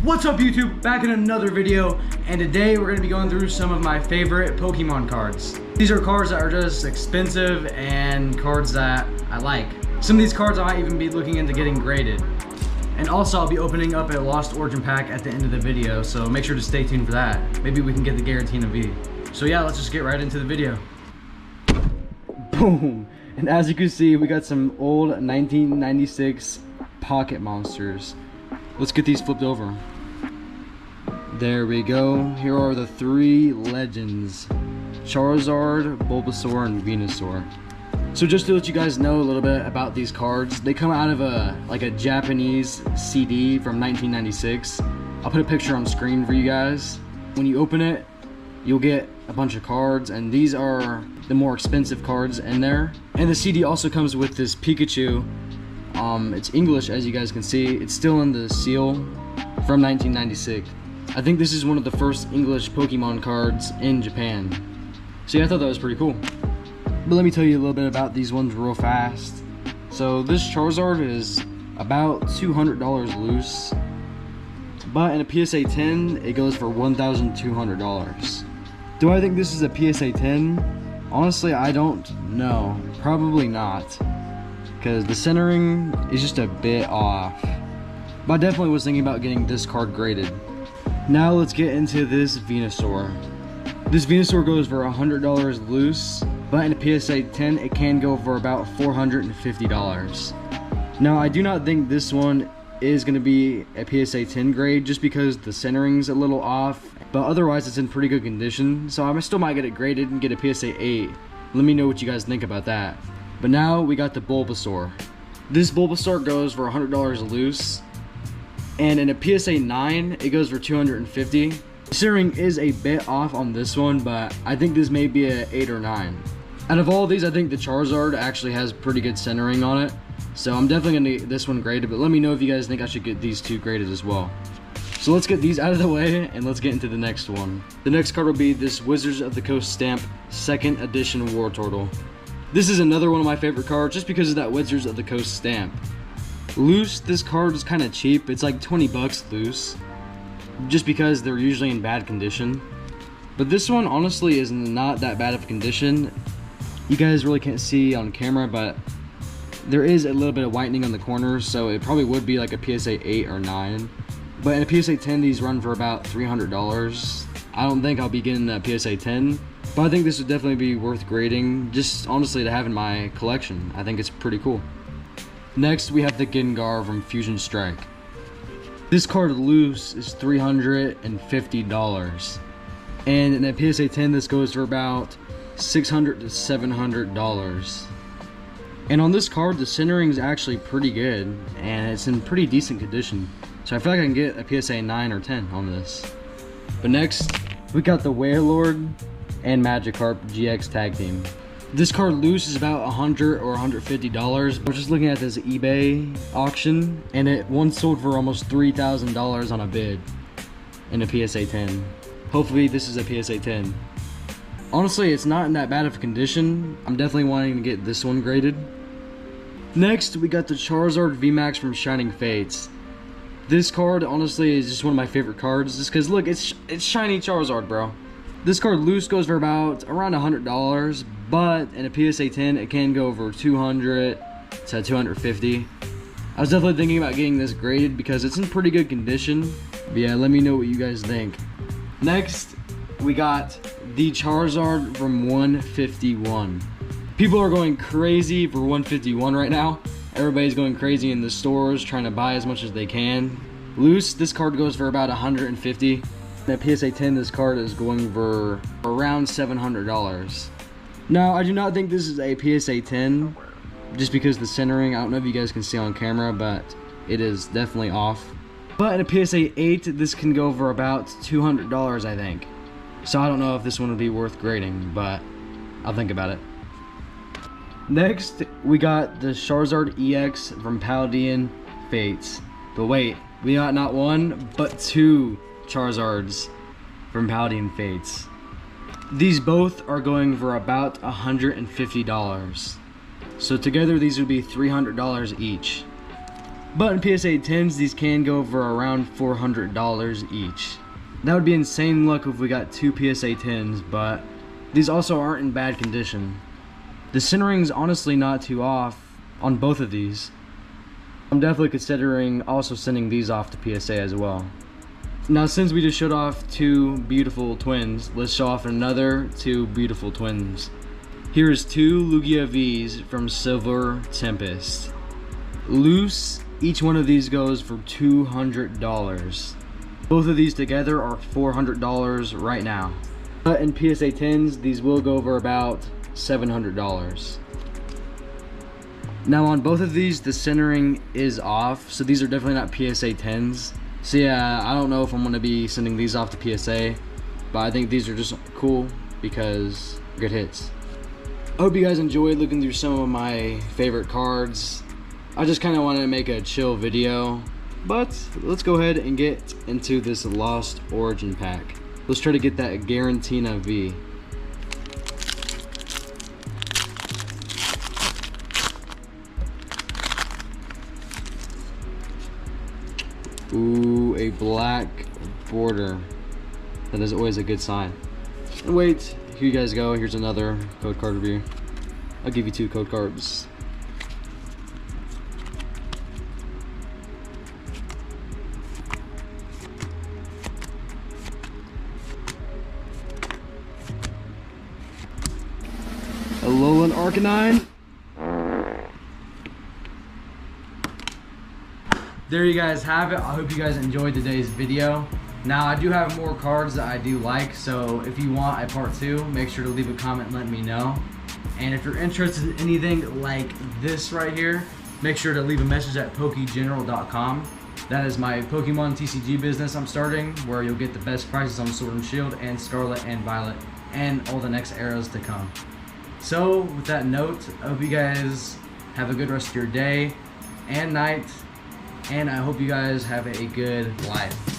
What's up YouTube? Back in another video, and today we're going to be going through some of my favorite Pokemon cards. These are cards that are just expensive and cards that I like. Some of these cards I might even be looking into getting graded. And also I'll be opening up a Lost Origin pack at the end of the video, so make sure to stay tuned for that. Maybe we can get the Giratina V. So yeah, let's just get right into the video. Boom! And as you can see, we got some old 1996 Pocket Monsters. Let's get these flipped over. There we go. Here are the three legends: Charizard, Bulbasaur, and Venusaur. So just to let you guys know a little bit about these cards, they come out of a Japanese CD from 1996. I'll put a picture on screen for you guys. When you open it, you'll get a bunch of cards, and these are the more expensive cards in there. And the CD also comes with this Pikachu. It's English, as you guys can see. It's still in the seal from 1996. I think this is one of the first English Pokemon cards in Japan. So yeah, I thought that was pretty cool. But let me tell you a little bit about these ones real fast. So this Charizard is about $200 loose, but in a PSA 10 it goes for $1,200. Do I think this is a PSA 10? Honestly, I don't know. Probably not, because the centering is just a bit off. But I definitely was thinking about getting this card graded. Now let's get into this Venusaur. This Venusaur goes for $100 loose, but in a PSA 10 it can go for about $450. Now I do not think this one is going to be a PSA 10 grade, just because the centering's a little off, but otherwise it's in pretty good condition, so I still might get it graded and get a PSA 8. Let me know what you guys think about that. But now we got the Bulbasaur. This Bulbasaur goes for $100 loose, and in a PSA 9 it goes for $250. Centering is a bit off on this one, but I think this may be a 8 or 9. Out of all of these, I think the Charizard actually has pretty good centering on it, so I'm definitely gonna get this one graded. But let me know if you guys think I should get these two graded as well. So let's get these out of the way and let's get into the next one. The next card will be this Wizards of the Coast stamp 2nd edition Wartortle. This is another one of my favorite cards just because of that Wizards of the Coast stamp. Loose, this card is kind of cheap. It's like 20 bucks loose, just because they're usually in bad condition. But this one honestly is not that bad of a condition. You guys really can't see on camera, but there is a little bit of whitening on the corners, so it probably would be like a PSA 8 or 9. But in a PSA 10 these run for about $300. I don't think I'll be getting a PSA 10, but I think this would definitely be worth grading, just honestly to have in my collection. I think it's pretty cool. Next we have the Gengar from Fusion Strike. This card loose is $350, and in a PSA 10 this goes for about $600 to $700. And on this card the centering is actually pretty good, and it's in pretty decent condition, so I feel like I can get a PSA 9 or 10 on this. But next we got the Wailord and Magikarp GX Tag Team. This card loose is about $100 or $150. I was just looking at this eBay auction, and it once sold for almost $3,000 on a bid in a PSA 10. Hopefully this is a PSA 10. Honestly, it's not in that bad of a condition. I'm definitely wanting to get this one graded. Next, we got the Charizard VMAX from Shining Fates. This card honestly is just one of my favorite cards, just because look, it's shiny Charizard, bro. This card loose goes for about around $100, but in a PSA 10 it can go over $200 to $250. I was definitely thinking about getting this graded because it's in pretty good condition. But yeah, let me know what you guys think. Next, we got the Charizard from 151. People are going crazy for 151 right now. Everybody's going crazy in the stores trying to buy as much as they can. Loose, this card goes for about $150. In a PSA 10 this card is going for around $700. Now I do not think this is a PSA 10, just because the centering, I don't know if you guys can see on camera, but it is definitely off. But in a PSA 8 this can go for about $200, I think. So I don't know if this one would be worth grading, but I'll think about it. Next we got the Charizard EX from Paldean Fates. But wait, we got not one but two Charizards from Paldean Fates. These both are going for about $150. So together these would be $300 each. But in PSA 10s, these can go for around $400 each. That would be insane luck if we got 2 PSA 10s, but these also aren't in bad condition. The centering's honestly not too off on both of these. I'm definitely considering also sending these off to PSA as well. Now, since we just showed off 2 beautiful twins, let's show off another 2 beautiful twins. Here's 2 Lugia V's from Silver Tempest. Loose, each one of these goes for $200. Both of these together are $400 right now. But in PSA 10s, these will go for about $700. Now on both of these, the centering is off, so these are definitely not PSA 10s. So yeah, I don't know if I'm gonna be sending these off to PSA, but I think these are just cool because good hits. I hope you guys enjoyed looking through some of my favorite cards. I just kind of wanted to make a chill video, but let's go ahead and get into this Lost Origin pack. Let's try to get that Garantina V. Ooh, a black border. That is always a good sign. And wait, here you guys go. Here's another code card review. I'll give you 2 code cards. Alolan Arcanine. There you guys have it. I hope you guys enjoyed today's video. Now I do have more cards that I do like, so if you want a part 2, make sure to leave a comment and let me know. And if you're interested in anything like this right here, make sure to leave a message at PokeGeneral.com. That is my Pokemon TCG business I'm starting, where you'll get the best prices on Sword and Shield and Scarlet and Violet and all the next eras to come. So with that note, I hope you guys have a good rest of your day and night, and I hope you guys have a good life.